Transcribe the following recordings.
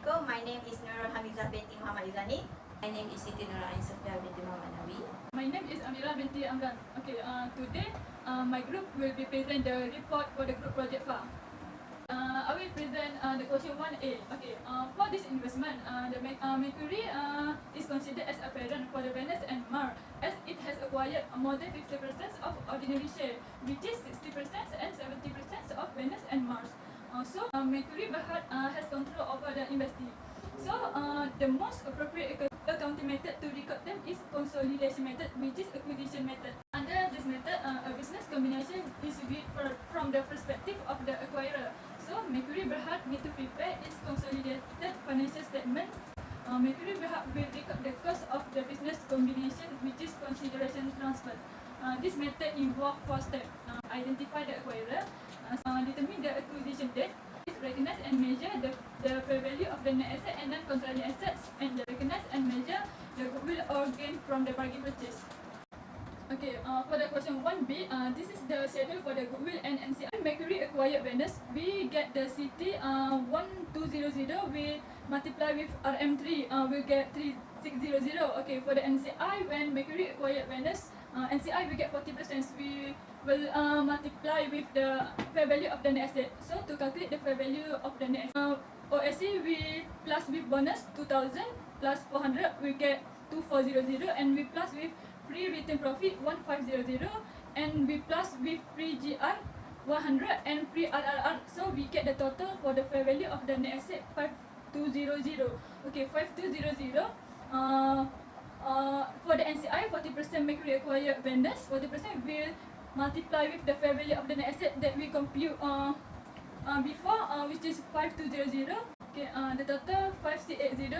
Assalamualaikum. My name is Nurul Hamizah binti Muhammad Izani. My name is Siti Nur Ain Sofia binti Muhammad Nawi. My name is Amira binti Amran. Okay, today my group will be present the report for the group project FAR. I will present the question 1A. Okay, for this investment, the Mercury is considered as a parent for the Venus and Mars, as it has acquired more than 50% of ordinary share, which is 60% and 70% of Venus and Mars. So Mercury Berhad has control over the investee. So the most appropriate accounting method to record them is consolidation method, which is acquisition method. Under this method, a business combination is viewed from the perspective of the acquirer. So Mercury Berhad need to prepare its consolidated financial statement. Mercury Berhad will record the cost of the business combination, which is consideration transfer. This method involves 4 steps. Identify the acquirer, determine the acquisition date, recognize and measure the fair value of the net asset and non-controlling assets, and recognize and measure the goodwill or gain from the bargain purchase. Okay, for the question 1B, this is the schedule for the goodwill and NCI. Mercury acquired Venus, we get the CT 1200, we multiply with RM3, we'll get 3600. Okay, for the NCI, when Mercury acquired Venus, NCI we get 40%, we will multiply with the fair value of the net asset. So to calculate the fair value of the net asset, OSC we plus with bonus 2000 plus 400, we get 2400, and we plus with pre-return profit 1500, and we plus with pre-GR 100 and pre-RRR. So we get the total for the fair value of the net asset 5200. Okay, 5200. For the NCI, 40% Mercury acquired Venus, 40% will multiply with the fair value of the net asset that we compute before, which is 5200. Okay, the total 5680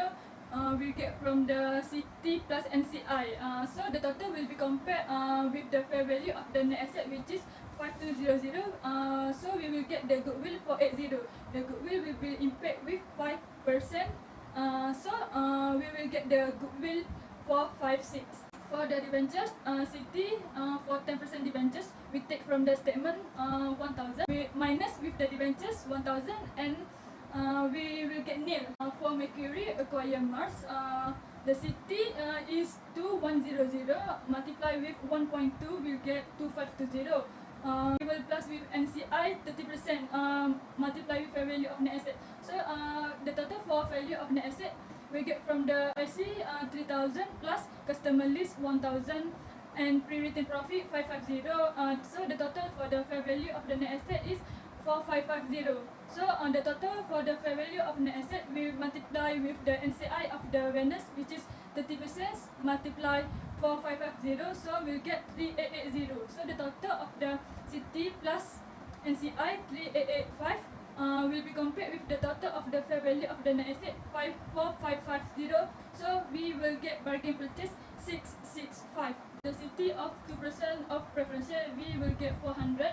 we get from the CT plus NCI. So the total will be compared with the fair value of the net asset, which is 5200. So we will get the goodwill for 80. The goodwill will be impaired with 5%. So we will get the goodwill for 56. For the debentures, CT for 10% debentures, we take from the statement 1000. We minus with the debentures 1000, and we will get nil. For Mercury acquire Mars, the CT is 2100, multiply with 1.2, we'll get 2520. We will plus with NCI 30%, multiply with fair value of net asset. So the total for value of net asset we get from the IC 3000 plus customer list 1000 and pre-return profit 550. So the total for the fair value of the net asset is 4550. So on the total for the fair value of net asset, we multiply with the NCI of the Venus, which is 30%, multiply 4550, so we'll get 3880. So the total of the CT plus NCI 3885 will be compared with the total of the fair value of the net asset 54550. So we will get bargain purchase 665. The CT of 2% of preferential, we will get 400.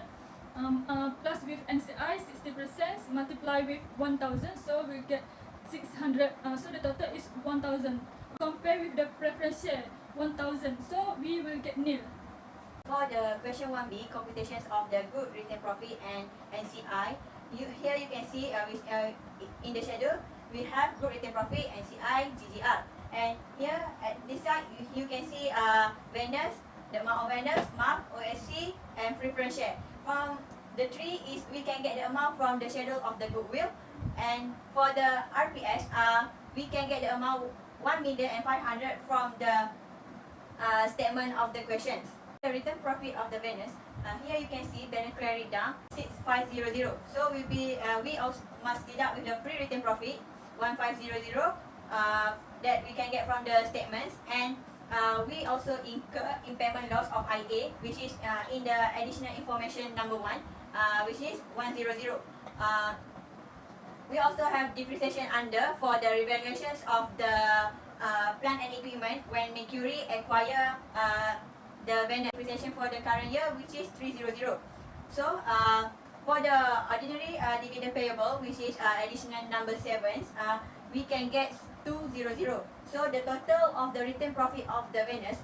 Plus with NCI 60%, multiply with 1000, so we'll get 600. So the total is 1000. Compare with the preference share 1000, so we will get nil. For the question 1B, computations of the good return profit and NCI, here you can see in the schedule we have good return profit, NCI, GGR, and here at this side you can see Venus, the amount of Venus, Mars, OSC, and preference share. From the three is we can get the amount from the schedule of the goodwill, and for the RPS we can get the amount 1,500,000 from the statement of the questions. The return profit of the Venus, here you can see balance credit down 6500. So we also must deduct with the pre-return profit 1500 that we can get from the statements, and we also incur impairment loss of IA, which is in the additional information number 1, which is 100. We also have depreciation under for the revaluations of the plant and equipment when Mercury acquire the Venus. Depreciation for the current year, which is 300. So for the ordinary dividend payable, which is additional number 7, we can get 200. So the total of the return profit of the Venus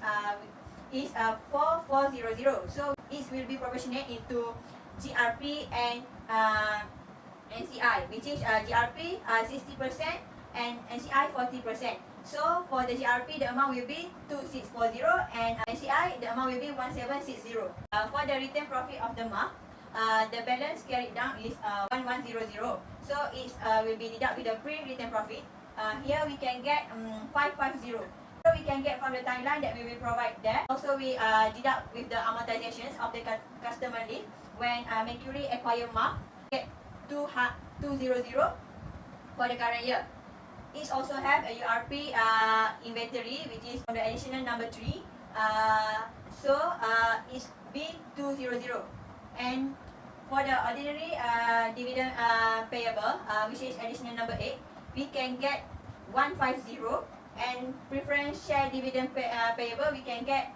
is 4400. So it will be proportionate into GRP and NCI, which is GRP 60% and NCI 40%. So for the GRP, the amount will be 2640 and NCI, the amount will be 1760. For the return profit of the MAF, the balance carried down is 1100. So it will be deduct with the pre-return profit. Here we can get 550. So we can get from the timeline that we will provide there. Also we deduct with the amortizations of the customer list when Mercury acquire MAF, get 200 for the current year. It also have a URP inventory, which is on the additional number 3. So it's B200. And for the ordinary dividend payable, which is additional number 8, we can get 150. And preference share dividend payable, we can get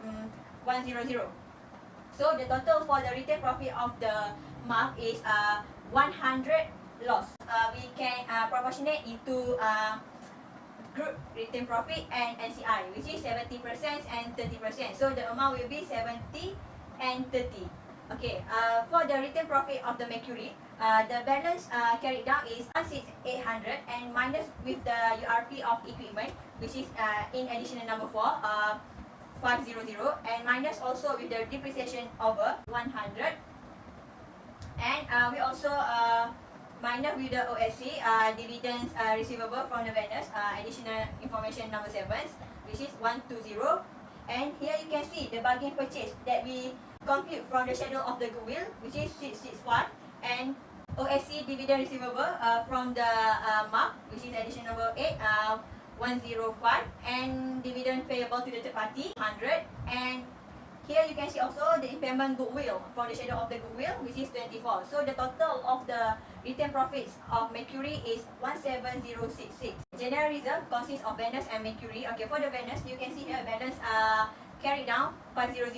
100. So the total for the return profit of the MAF is 100 loss. We can proportionate into group return profit and NCI, which is 70% and 30%. So the amount will be 70 and 30. Okay, for the return profit of the Mercury, the balance carried down is 16800 and minus with the URP of equipment, which is in additional number 4, 500, and minus also with the depreciation over 100. And we also minus with the OSC dividends receivable from the vendors, additional information number 7, which is 120. And here you can see the bargain purchase that we compute from the schedule of the goodwill, which is 665, and OSC dividend receivable from the MAF, which is additional number 8, 105, and dividend payable to the third party 100. And here you can see also the impairment goodwill from the schedule of the goodwill, which is 24. So the total of the return profits of Mercury is 17066. General reserve consists of Venus and Mercury. Okay, for the Venus, you can see here balance carried down 500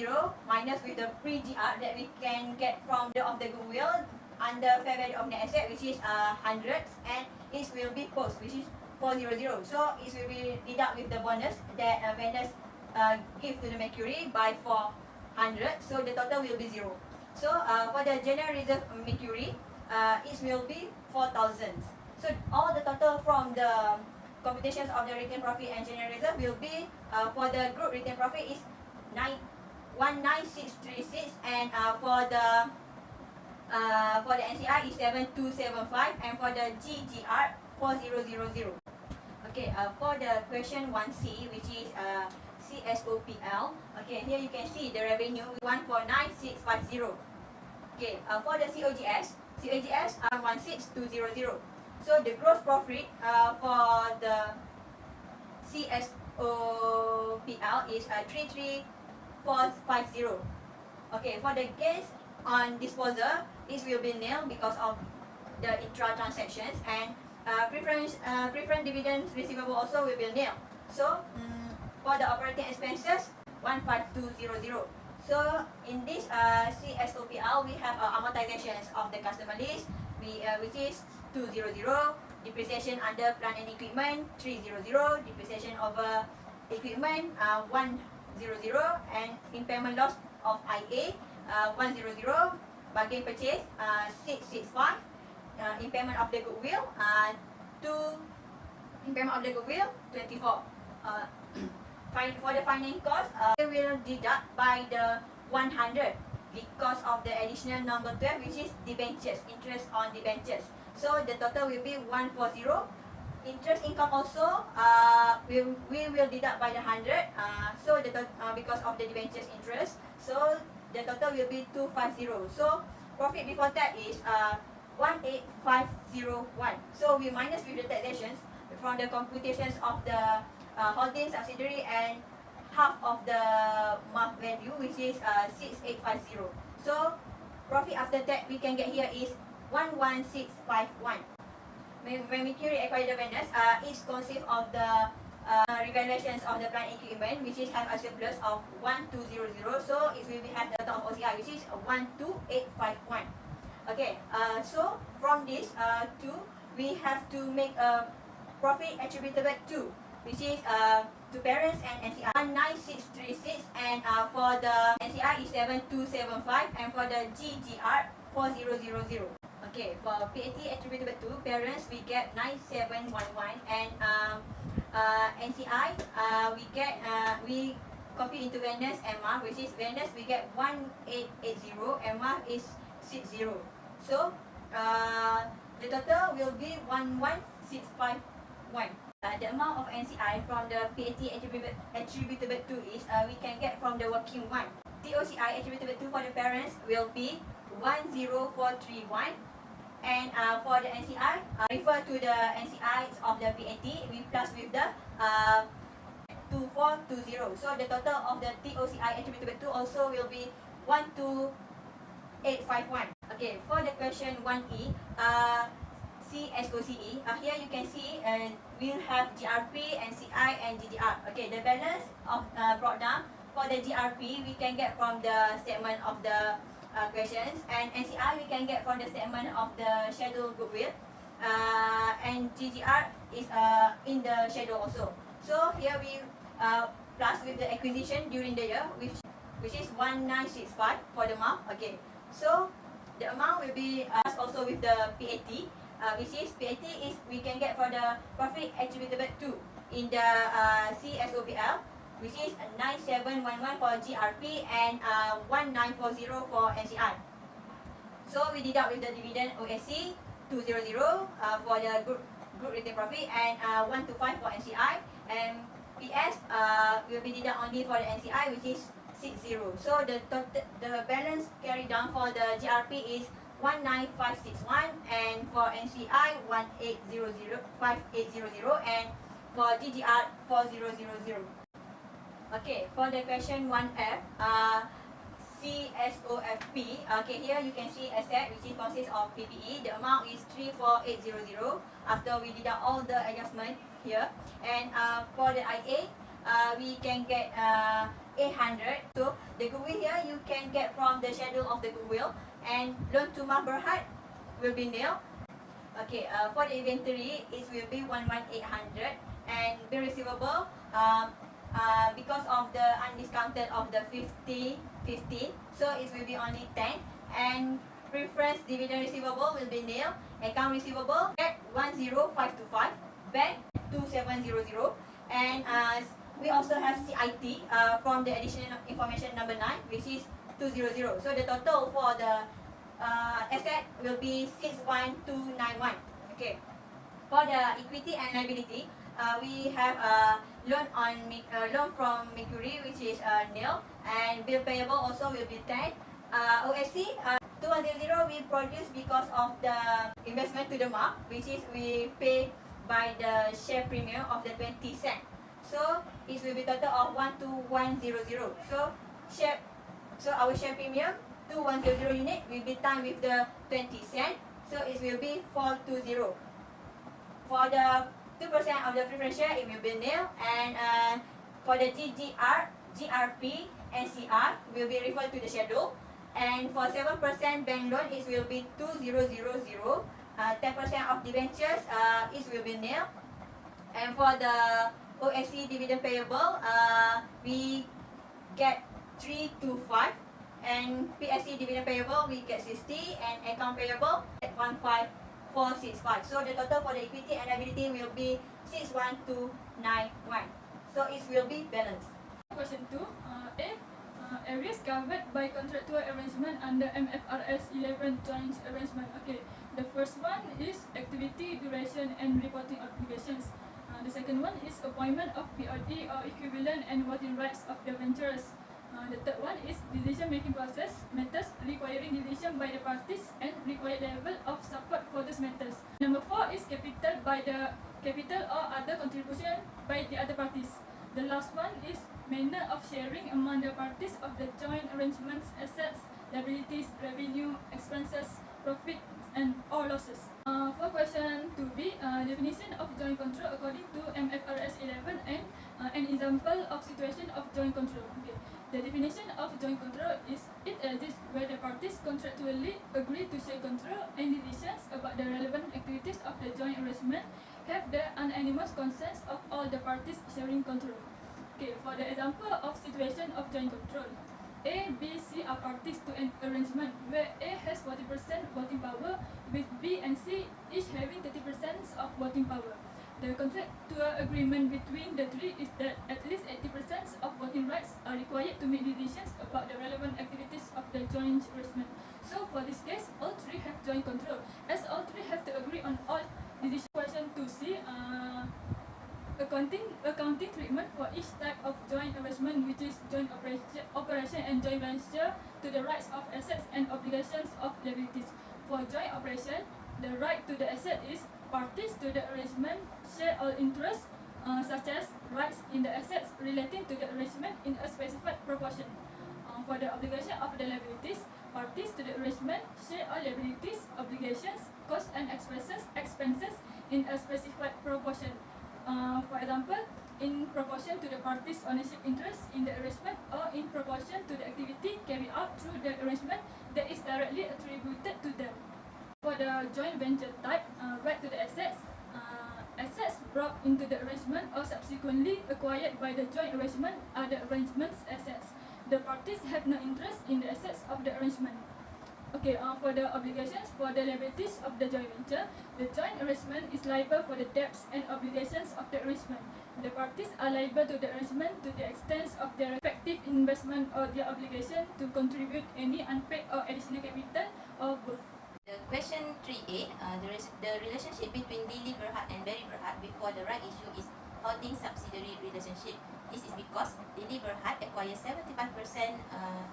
minus with the pre-GR that we can get from the of the goodwill under fair value of net asset, which is 100, and it will be post, which is 400. So it will be deduct with the bonus that Venus give to the Mercury by 400. So the total will be 0. So for the general reserve Mercury, it will be 4,000. So all the total from the computations of the return profit and general reserve will be for the group return profit is 19636, and for the NCI is 7275, and for the GGR 4000. Okay, for the question 1C, which is CSOPL. Okay, here you can see the revenue 149650. Okay, for the COGS are 16200. So the gross profit for the CSOPL is 33450. Okay, for the gains on disposal, it will be nil because of the intra transactions, and preference dividends receivable also will be nil. So for the operating expenses 15200. So in this CSOPL, we have amortizations of the customer list, which is 200, depreciation under plant and equipment 300, depreciation over equipment 100, and impairment loss of IA 100, bargain purchase 665, impairment of the goodwill 24. For the finance cost, we will deduct by the 100 because of the additional number 12, which is debentures, interest on debentures. So the total will be 140. Interest income also we will deduct by the 100. So the because of the debentures interest, so the total will be 250. So profit before tax is 18501. So we minus with the taxations from the computations of the holding subsidiary and half of the MAF value, which is 6850. So profit after tax we can get here is 11651. When Mercury acquire the Venus, it consists of the revaluations of the plant equipment, which is have a surplus of 1200. So it will have the total of OCI, which is 12851. Okay, so from this two, we have to make a profit attributable to, which is to parents and NCI 19636, and for the NCI is 7275, and for the GGR 4000. Okay, for PAT attributable to parents, we get 9711, and NCI, we copy into vendors and MAR, which is vendors we get 1880 and MAR is 60. So the total will be 11651. The amount of NCI from the PAT attributable to is we can get from the working one. TOCI attributable to for the parents will be 10431, and for the NCI, refer to the NCI of the PAT, we plus with the 2420. So the total of the TOCI attributable to also will be 12851. Okay, for the question 1E, CSOCE, here you can see we'll have GRP, NCI, and GGR. Okay, the balance of brought down for the GRP we can get from the statement of the questions, and NCI we can get from the statement of the schedule goodwill, and GGR is in the schedule also. So here we plus with the acquisition during the year, which is 1965 for the amount. Okay, so the amount will be also with the PAT, which is PAT is we can get for the profit attributable to in the CSOBL, which is 9711 for GRP and 1940 for NCI. So we deduct with the dividend OSC 200 for the group retained profit, and 125 for NCI, and PS will be deduct only for the NCI, which is 60. So the balance carried down for the GRP is 19561, and for NCI 5800, and for GGR 4000. Okay, for the question 1F, CSOFP. Okay, here you can see asset which consists of PPE. The amount is 34800 after we deduct all the adjustment here. And for the IA, we can get 800. So the goodwill here you can get from the schedule of the goodwill, and loan to Berhad will be nil. Okay, for the inventory it will be 11800, and bill receivable because of the undiscounted of the 15, so it will be only 10, and preference dividend receivable will be nil. Account receivable at 10525, bank 2700, and we also have CIT from the additional information number 9, which is 200. So the total for the asset will be 61291. Okay, for the equity and liability, we have loan from Mercury, which is nil, and bill payable also will be 10. OSC 210 we produce because of the investment to the mark, which is we pay by the share premium of the 20 cent. So it will be total of 12100. So our share premium 2100 unit will be timed with the 20 cent. So it will be 420. For the 2% of the preference share, it will be nil, and for the GGR, GRP, NCR will be referred to the schedule, and for 7% bank loan, it will be 2000. 10% of debentures, it will be nil, and for the OSC dividend payable, we get 325, and PSC dividend payable we get 60, and account payable at 15465. So the total for the equity and liability will be 61291. So it will be balanced. Question 2. Areas covered by contractual arrangement under MFRS 11 joint arrangement. Okay, the first one is activity, duration, and reporting obligations. The second one is appointment of POD or equivalent and voting rights of the ventures. The third one is decision-making process, matters requiring decision by the parties, and required level of support for those matters. Number 4 is capital or other contribution by the other parties. The last one is manner of sharing among the parties of the joint arrangements, assets, liabilities, revenue, expenses, profit, and or losses. For question 2B, definition of joint control according to MFRS 11 and an example of situation of joint control. Okay. The definition of joint control is it exists where the parties contractually agree to share control and decisions about the relevant activities of the joint arrangement have the unanimous consent of all the parties sharing control. Okay, for the example of situation of joint control, A, B, C are parties to an arrangement where A has 40% voting power, with B and C each having 30% of voting power. The contractual agreement between the three is that at least 80% of voting rights are required to make decisions about the relevant activities of the joint arrangement. So for this case, all three have joint control, as all three have to agree on all decisions. Question 2C, accounting treatment for each type of joint arrangement, which is joint operation and joint venture, to the rights of assets and obligations of liabilities. For joint operation, the right to the asset is parties to the arrangement share all interests, such as rights in the assets relating to the arrangement in a specified proportion. For the obligation of the liabilities, parties to the arrangement share all liabilities, obligations, costs and expenses in a specified proportion. For example, in proportion to the parties' ownership interest in the arrangement, or in proportion to the activity carried out through the arrangement that is directly attributed to them. For the joint venture type, right to the assets, assets brought into the arrangement or subsequently acquired by the joint arrangement are the arrangement's assets. The parties have no interest in the assets of the arrangement. Okay, for the obligations, for the liabilities of the joint venture, the joint arrangement is liable for the debts and obligations of the arrangement. The parties are liable to the arrangement to the extent of their respective investment or their obligation to contribute any unpaid or additional capital or both. The question 3A, the relationship between Lily Berhad and Barry Berhad before the right issue is holding subsidiary relationship. This is because Lily Berhad acquires 75%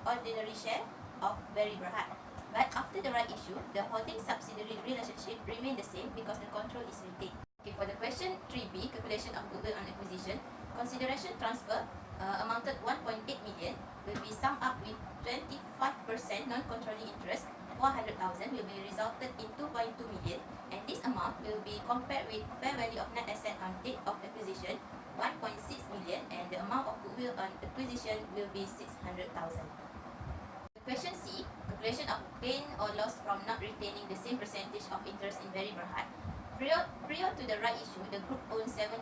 ordinary share of Barry Berhad. But after the right issue, the holding subsidiary relationship remain the same because the control is retained. Okay, for the question 3B, calculation of goodwill on acquisition, consideration transfer amounted 1.8 million will be summed up with 25% non-controlling interest, 400,000 will be resulted in 2.2 million, and this amount will be compared with fair value of net asset on date of acquisition, 1.6 million, and the amount of goodwill on acquisition will be 600,000. Question C, calculation of gain or loss from not retaining the same percentage of interest in Barry Berhad. Prior to the right issue, the group owns 75%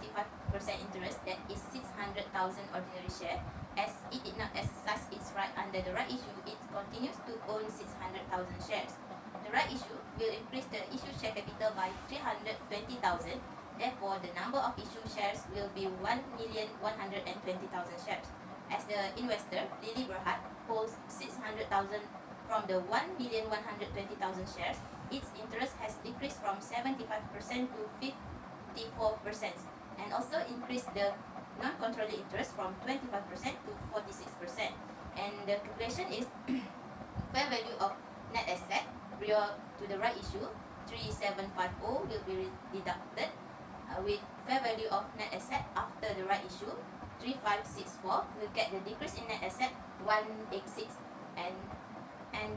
interest, that is 600,000 ordinary share. As it did not exercise its right under the right issue, it continues to own 600,000 shares. The right issue will increase the issue share capital by 320,000. Therefore, the number of issued shares will be 1,120,000 shares. As the investor, Lily Berhad holds 600,000 from the 1,120,000 shares. Its interest has decreased from 75% to 54%, and also increased the non-controlling interest from 25% to 46%. And the calculation is fair value of net asset prior to the right issue, 3750 will be deducted, with fair value of net asset after the right issue, 3564, will get the decrease in net asset 186, and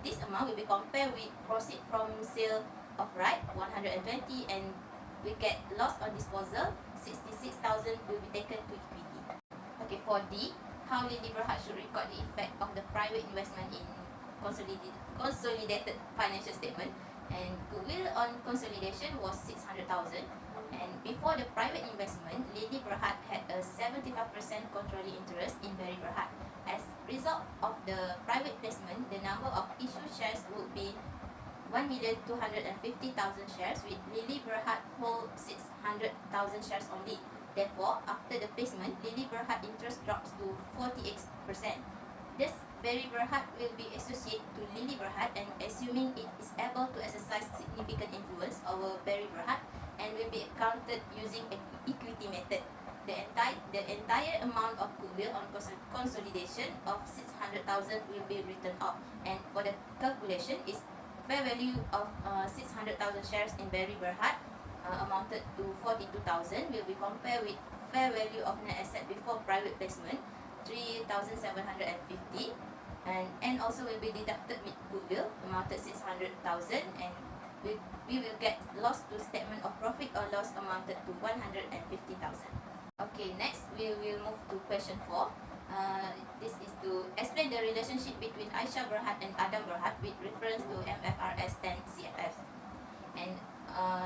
this amount will be compared with proceed from sale of right 120, and we get loss on disposal 66,000 will be taken to equity. Okay, for D, how Lily Berhad should record the effect of the private investment in consolidated financial statement. And goodwill on consolidation was 600,000. And before the private investment, Lily Berhad had a 75% controlling interest in Barry Berhad. As result of the private placement, the number of issued shares would be 1,250,000 shares, with Lily Berhad hold 600,000 shares only. Therefore, after the placement, Lily Berhad interest drops to 48%. Thus, Barry Berhad will be associated to Lily Berhad, and assuming it is able to exercise significant influence over Barry Berhad, and will be accounted using equity method. The entire amount of goodwill on consolidation of 600,000 will be written off, and for the calculation is fair value of 600,000 shares in Barry Berhad amounted to 42,000 will be compared with fair value of net asset before private placement, 3,750, and also will be deducted with goodwill amounted 600,000, and we will get loss to statement of profit or loss amounted to 150,000. Okay, next we will move to question 4. This is to explain the relationship between Aisha Berhad and Adam Berhad with reference to FAR610 CFF. And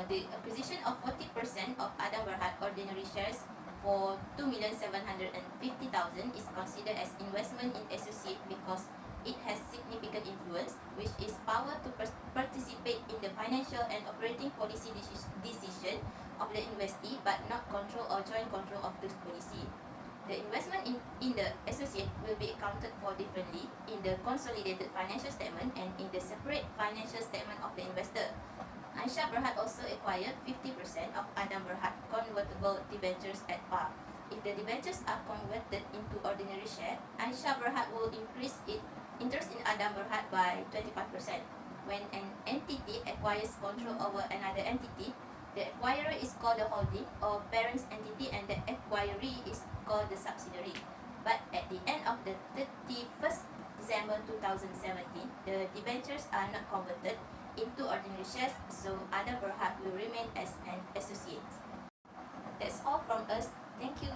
the acquisition of 40% of Adam Berhad ordinary shares for 2,750,000 is considered as investment in associate because it has significant influence, which is power to participate in the financial and operating policy decision of the investee, but not control or joint control of this policy. The investment in the associate will be accounted for differently in the consolidated financial statement and in the separate financial statement of the investor. Aisyah Berhad also acquired 50% of Adam Berhad convertible debentures at par. If the debentures are converted into ordinary share, Aisyah Berhad will increase its interest in Adam Berhad by 25%. When an entity acquires control over another entity, the acquirer is called the holding or parent entity and the acquiree is called the subsidiary. But at the end of the 31st December 2017, the debentures are not converted into ordinary shares, so Adam Berhad will remain as an associate. That's all from us. Thank you.